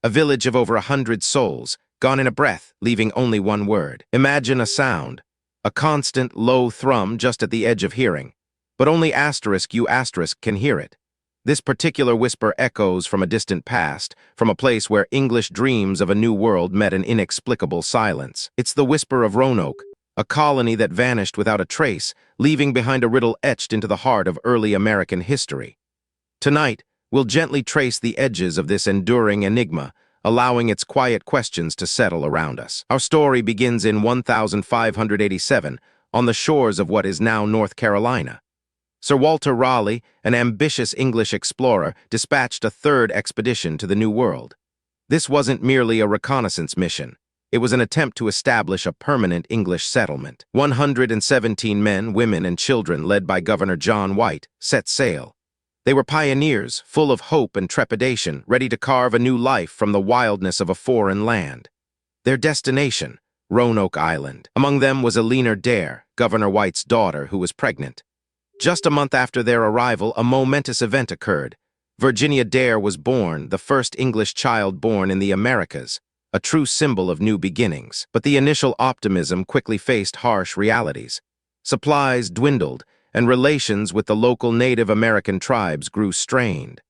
A village of over 100 souls, gone in a breath, leaving only one word. Imagine a sound, a constant, low thrum just at the edge of hearing. But only you can hear it. This particular whisper echoes from a distant past, from a place where English dreams of a new world met an inexplicable silence. It's the whisper of Roanoke, a colony that vanished without a trace, leaving behind a riddle etched into the heart of early American history. Tonight, we'll gently trace the edges of this enduring enigma, allowing its quiet questions to settle around us. Our story begins in 1587, on the shores of what is now North Carolina. Sir Walter Raleigh, an ambitious English explorer, dispatched a third expedition to the New World. This wasn't merely a reconnaissance mission. It was an attempt to establish a permanent English settlement. 117 men, women, and children, led by Governor John White, set sail. They were pioneers, full of hope and trepidation, ready to carve a new life from the wildness of a foreign land. Their destination, Roanoke Island. Among them was Eleanor Dare, Governor White's daughter, who was pregnant. Just a month after their arrival, a momentous event occurred. Virginia Dare was born, the first English child born in the Americas, a true symbol of new beginnings. But the initial optimism quickly faced harsh realities. Supplies dwindled, and relations with the local Native American tribes grew strained.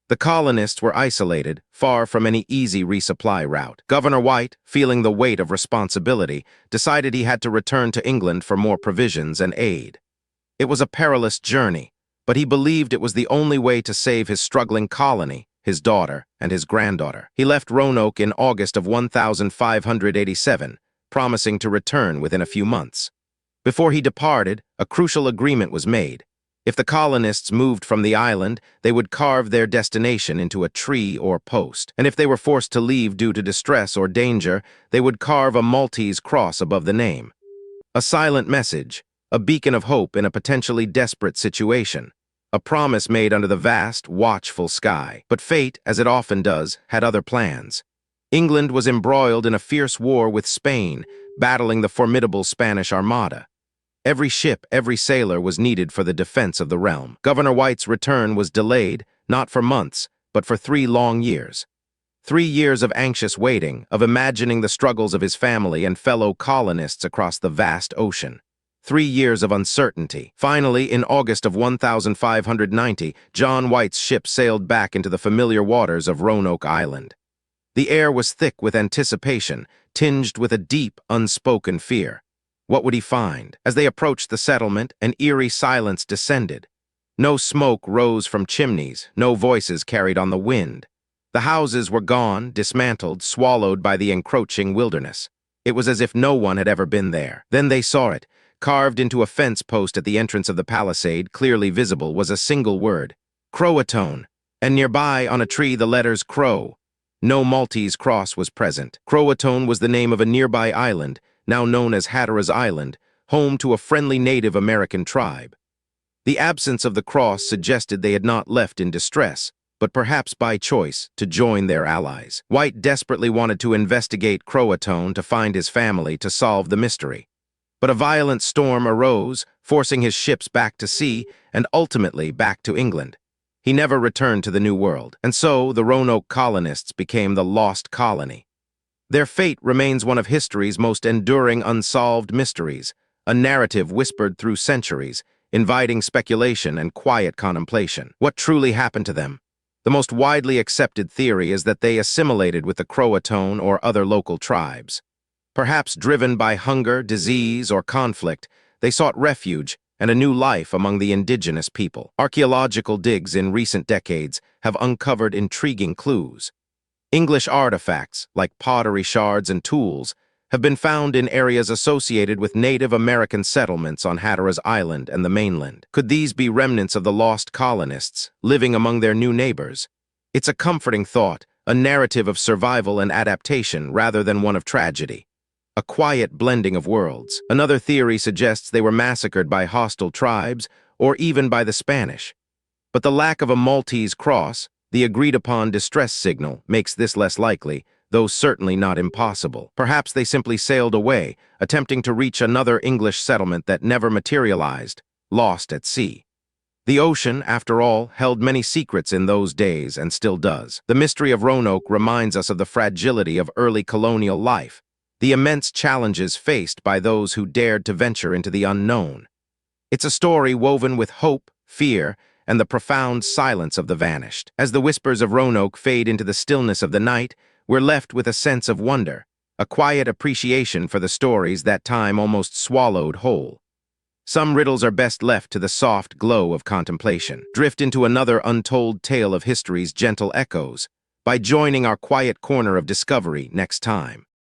The colonists were isolated, far from any easy resupply route. Governor White, feeling the weight of responsibility, decided he had to return to England for more provisions and aid. It was a perilous journey, but he believed it was the only way to save his struggling colony, his daughter, and his granddaughter. He left Roanoke in August of 1587, promising to return within a few months. Before he departed, a crucial agreement was made. If the colonists moved from the island, they would carve their destination into a tree or post, and if they were forced to leave due to distress or danger, they would carve a Maltese cross above the name. A silent message, a beacon of hope in a potentially desperate situation. A promise made under the vast, watchful sky. But fate, as it often does, had other plans. England was embroiled in a fierce war with Spain, battling the formidable Spanish Armada. Every ship, every sailor was needed for the defense of the realm. Governor White's return was delayed, not for months, but for 3 long years. 3 years of anxious waiting, of imagining the struggles of his family and fellow colonists across the vast ocean. 3 years of uncertainty. Finally, in August of 1590, John White's ship sailed back into the familiar waters of Roanoke Island. The air was thick with anticipation, tinged with a deep, unspoken fear. What would he find? As they approached the settlement, an eerie silence descended. No smoke rose from chimneys, no voices carried on the wind. The houses were gone, dismantled, swallowed by the encroaching wilderness. It was as if no one had ever been there. Then they saw it. Carved into a fence post at the entrance of the palisade, clearly visible, was a single word, Croatoan, and nearby on a tree the letters Crow. No Maltese cross was present. Croatoan was the name of a nearby island, now known as Hatteras Island, home to a friendly Native American tribe. The absence of the cross suggested they had not left in distress, but perhaps by choice, to join their allies. White desperately wanted to investigate Croatoan to find his family, to solve the mystery. But a violent storm arose, forcing his ships back to sea and ultimately back to England. He never returned to the New World, and so the Roanoke colonists became the Lost Colony. Their fate remains one of history's most enduring unsolved mysteries, a narrative whispered through centuries, inviting speculation and quiet contemplation. What truly happened to them? The most widely accepted theory is that they assimilated with the Croatoan or other local tribes. Perhaps driven by hunger, disease, or conflict, they sought refuge and a new life among the indigenous people. Archaeological digs in recent decades have uncovered intriguing clues. English artifacts, like pottery shards and tools, have been found in areas associated with Native American settlements on Hatteras Island and the mainland. Could these be remnants of the lost colonists, living among their new neighbors? It's a comforting thought, a narrative of survival and adaptation rather than one of tragedy. A quiet blending of worlds. Another theory suggests they were massacred by hostile tribes or even by the Spanish. But the lack of a Maltese cross, the agreed-upon distress signal, makes this less likely, though certainly not impossible. Perhaps they simply sailed away, attempting to reach another English settlement that never materialized, lost at sea. The ocean, after all, held many secrets in those days and still does. The mystery of Roanoke reminds us of the fragility of early colonial life, the immense challenges faced by those who dared to venture into the unknown. It's a story woven with hope, fear, and the profound silence of the vanished. As the whispers of Roanoke fade into the stillness of the night, we're left with a sense of wonder, a quiet appreciation for the stories that time almost swallowed whole. Some riddles are best left to the soft glow of contemplation. Drift into another untold tale of history's gentle echoes by joining our quiet corner of discovery next time.